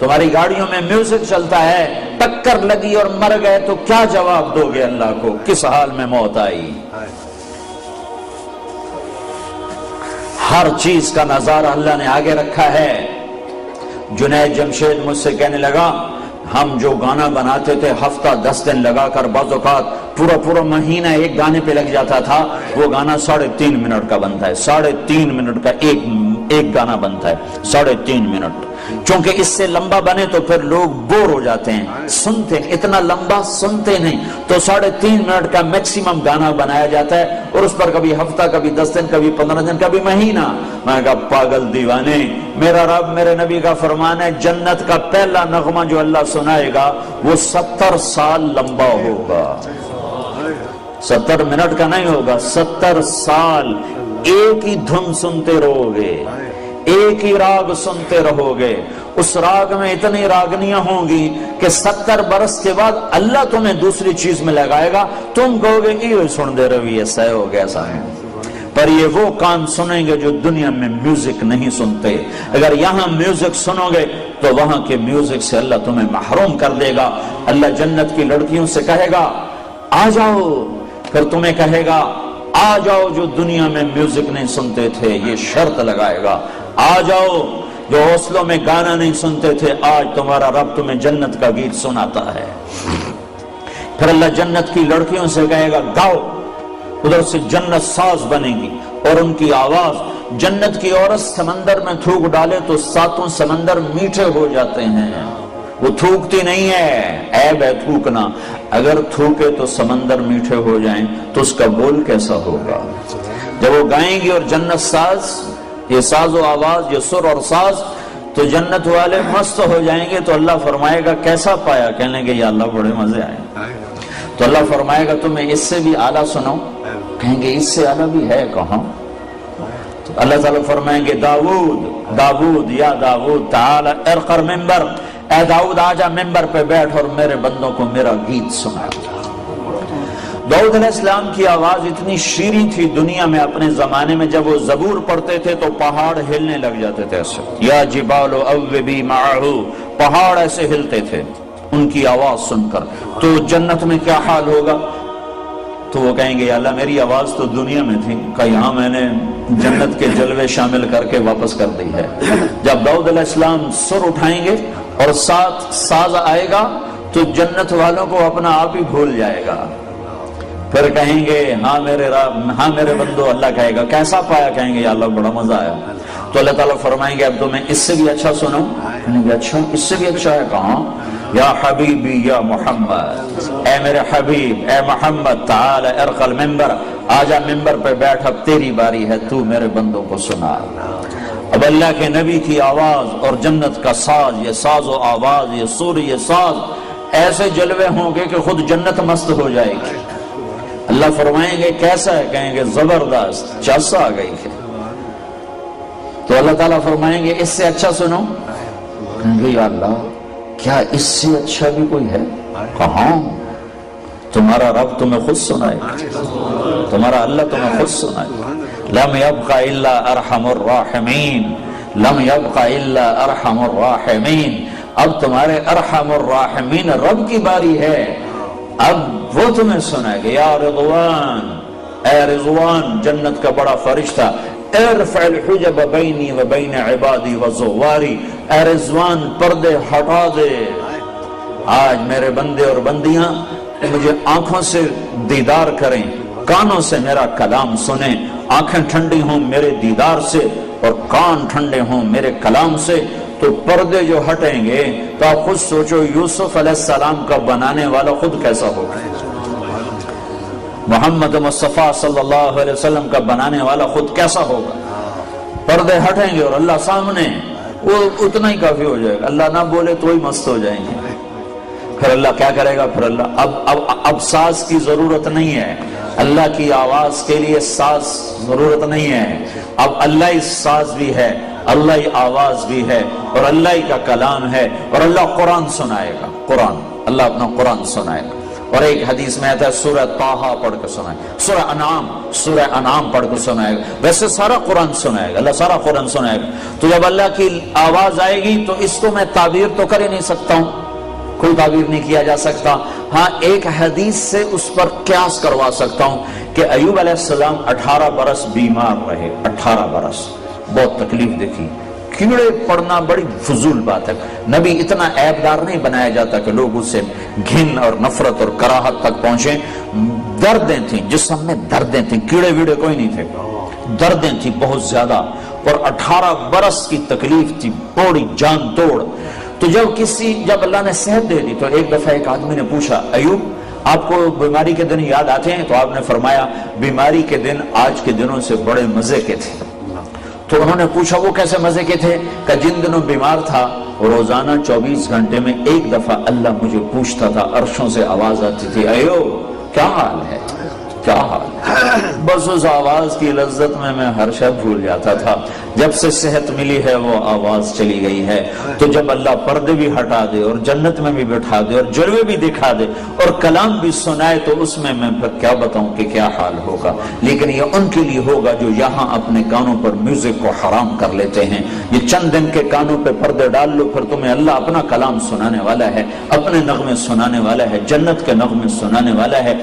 تمہاری گاڑیوں میں میوزک چلتا ہے، ٹکر لگی اور مر گئے تو کیا جواب دو گے اللہ کو؟ کس حال میں موت آئی؟ ہر چیز کا نظارہ اللہ نے آگے رکھا ہے۔ جنید جمشید مجھ سے کہنے لگا ہم جو گانا بناتے تھے ہفتہ 10 دن لگا کر، بعض اوقات پورا مہینہ ایک گانے پہ لگ جاتا تھا، وہ گانا 3.5 منٹ کا بنتا ہے، 3.5 منٹ کا ایک گانا بنتا ہے، 3.5 منٹ، چونکہ اس سے لمبا بنے تو پھر لوگ بور ہو جاتے ہیں، سنتے ہیں، اتنا لمبا سنتے نہیں، تو 3.5 منٹ کا میکسیمم گانا بنایا جاتا ہے، اور اس پر کبھی ہفتہ، کبھی 10 دن، کبھی 15 دن، کبھی مہینہ۔ میں نے کہا پاگل دیوانے، میرا رب، میرے نبی کا فرمان ہے جنت کا پہلا نغمہ جو اللہ سنائے گا وہ 70 سال لمبا ہوگا، 70 منٹ کا نہیں ہوگا، 70 سال ایک ہی دھن سنتے رہو گے، ایک ہی راگ سنتے رہو گے، اس راگ میں اتنی راگنیاں ہوں گی کہ 70 برس کے بعد اللہ تمہیں دوسری چیز میں لگائے گا، تم کہو گے یہ سن دے رہی ہے، ایسا ہو گیا ایسا ہے۔ پر یہ وہ کان سنیں گے جو دنیا میں میوزک نہیں سنتے۔ اگر یہاں میوزک سنو گے تو وہاں کے میوزک سے اللہ تمہیں محروم کر دے گا۔ اللہ جنت کی لڑکیوں سے کہے گا آ جاؤ، پھر تمہیں کہے گا آ جاؤ جو دنیا میں میوزک نہیں سنتے تھے، یہ شرط لگائے گا، آ جاؤ جو حوصلوں میں گانا نہیں سنتے تھے، آج تمہارا رب تمہیں جنت کا گیت سناتا ہے۔ پھر اللہ جنت کی لڑکیوں سے کہے گا گاؤ، ادھر سے جنت ساز بنے گی اور ان کی آواز، جنت کی عورت سمندر میں تھوک ڈالے تو 7 سمندر میٹھے ہو جاتے ہیں، وہ تھوکتی نہیں ہے، عیب ہے تھوکنا، اگر تھوکے تو سمندر میٹھے ہو جائیں تو اس کا بول کیسا ہوگا؟ جب وہ گائیں گی اور جنت ساز، یہ ساز و آواز، یہ سر اور ساز، تو جنت والے مست ہو جائیں گے، تو اللہ فرمائے گا کیسا پایا؟ کہنے گے یا اللہ بڑے مزے آئے۔ تو اللہ فرمائے گا تمہیں اس سے بھی اعلیٰ سناؤ؟ کہیں گے اس سے اعلیٰ بھی ہے کہاں؟ تو اللہ تعالیٰ فرمائیں گے داؤد یا داؤد تعالی ارقر ممبر، اے داؤد آجا ممبر پہ بیٹھ اور میرے بندوں کو میرا گیت سنا۔ داؤد علیہ السلام کی آواز اتنی شیریں تھی دنیا میں اپنے زمانے میں، جب وہ زبور پڑھتے تھے تو پہاڑ ہلنے لگ جاتے تھے ایسے، یا جبال اوبی معہ، پہاڑ ایسے ہلتے تھے ان کی آواز سن کر۔ تو جنت میں کیا حال ہوگا؟ تو وہ کہیں گے یا اللہ میری آواز تو دنیا میں تھی، کہ یہاں میں نے جنت کے جلوے شامل کر کے واپس کر دی ہے۔ جب داؤد علیہ السلام سر اٹھائیں گے اور ساتھ ساز آئے گا تو جنت والوں کو اپنا آپ ہی بھول جائے گا، پھر کہیں گے ہاں میرے رب، ہاں میرے بندو، اللہ کہے گا کیسا پایا؟ کہیں گے یا اللہ بڑا مزہ آیا۔ تو اللہ تعالیٰ فرمائیں گے اب تو میں اس سے بھی اچھا سنوں؟ کہیں گے اچھا اس سے بھی اچھا ہے کہاں؟ یا حبیبی یا محمد، اے میرے حبیب، اے محمد، تعال ارقل ممبر، آجا ممبر پہ بیٹھ، اب تیری باری ہے، تو میرے بندوں کو سنا۔ اب اللہ کے نبی کی آواز اور جنت کا ساز، یہ ساز و آواز، یہ سور، یہ ساز، ایسے جلوے ہوں گے کہ خود جنت مست ہو جائے گی۔ اللہ فرمائیں گے کیسا ہے؟ کہیں گے زبردست، چس آ گئی ہے۔ تو اللہ تعالیٰ فرمائیں گے اس سے اچھا سنو؟ کہیں گے یا اللہ کیا اس سے اچھا بھی کوئی ہے؟ کہاں؟ تمہارا رب تمہیں خود سنائے، تمہارا اللہ تمہیں خود سنائے۔ لم يبق الا ارحم الراحمین، لم يبق الا ارحم الراحمین، اب تمہارے ارحم الراحمین رب کی باری ہے، اب وہ تمہیں سنائے گا۔ یا رضوان، اے رضوان، جنت کا بڑا فرشتہ، ارفع الحجب بینی و بین عبادی و زواری، اے رضوان پردے ہٹا دے، آج میرے بندے اور بندیاں مجھے آنکھوں سے دیدار کریں، کانوں سے میرا کلام سنیں، آنکھیں ٹھنڈی ہوں میرے دیدار سے اور کان ٹھنڈے ہوں میرے کلام سے، تو پردے جو ہٹیں گے تو آپ خود سوچو یوسف علیہ السلام کا بنانے والا خود کیسا ہوگا، محمد مصطفیٰ صلی اللہ علیہ وسلم کا بنانے والا خود کیسا ہوگا۔ پردے ہٹیں گے اور اللہ سامنے، وہ اتنا ہی کافی ہو جائے گا، اللہ نہ بولے تو ہی مست ہو جائیں گے۔ پھر اللہ کیا کرے گا؟ پھر اللہ اب ساز کی ضرورت نہیں ہے، اللہ کی آواز کے لیے ساز ضرورت نہیں ہے، اب اللہ ہی ساز بھی ہے، اللہ ہی آواز بھی ہے اور اللہ ہی کا کلام ہے، اور اللہ قرآن سنائے گا، قرآن، اللہ اپنا قرآن سنائے گا۔ اور ایک حدیث میں آتا ہے سورہ طٰہٰ پڑھ کے سنائے، سورہ انعام پڑھ کے سنائے گا۔ ویسے سارا قرآن سنائے گا، اللہ سارا قرآن سنائے گا۔ تو جب اللہ کی آواز آئے گی تو اس کو میں تعبیر تو کر ہی نہیں سکتا ہوں، کوئی تعبیر نہیں کیا جا سکتا۔ ہاں ایک حدیث سے اس پر قیاس کروا سکتا ہوں کہ ایوب علیہ السلام 18 برس بیمار رہے، 18 برس بہت تکلیف دیکھی، کیڑے پڑنا بڑی فضول بات ہے۔ نبی اتنا عیبدار نہیں بنایا جاتا کہ لوگ اس سے گھن اور نفرت اور کراہت تک پہنچیں۔ دردیں تھیں، جسم میں دردیں تھیں، کیڑے ویڑے کوئی نہیں تھے، دردیں تھیں بہت زیادہ، اور 18 برس کی تکلیف تھی بڑی جان توڑ۔ تو جب اللہ نے صحت دے دی تو ایک دفعہ ایک آدمی نے پوچھا ایوب آپ کو بیماری کے دن یاد آتے ہیں؟ تو آپ نے فرمایا بیماری کے دن آج کے دنوں سے بڑے مزے کے تھے۔ تو انہوں نے پوچھا وہ کیسے مزے کے تھے؟ کہ جن دنوں بیمار تھا روزانہ 24 گھنٹے میں ایک دفعہ اللہ مجھے پوچھتا تھا، عرشوں سے آواز آتی تھی ایوب کیا حال ہے، کیا حال ہے؟ بس اس آواز کی لذت میں ہر شے بھول جاتا تھا۔ جب سے صحت ملی ہے وہ آواز چلی گئی ہے۔ تو جب اللہ پردے بھی ہٹا دے اور جنت میں بھی بٹھا دے اور جلوے بھی دکھا دے اور کلام بھی سنائے تو اس میں پھر کیا بتاؤں کہ کیا حال ہوگا۔ لیکن یہ ان کے لیے ہوگا جو یہاں اپنے کانوں پر میوزک کو حرام کر لیتے ہیں۔ یہ چند دن کے کانوں پہ پردے ڈال لو، پھر تمہیں اللہ اپنا کلام سنانے والا ہے، اپنے نغمے سنانے والا ہے، جنت کے نغمے سنانے والا ہے۔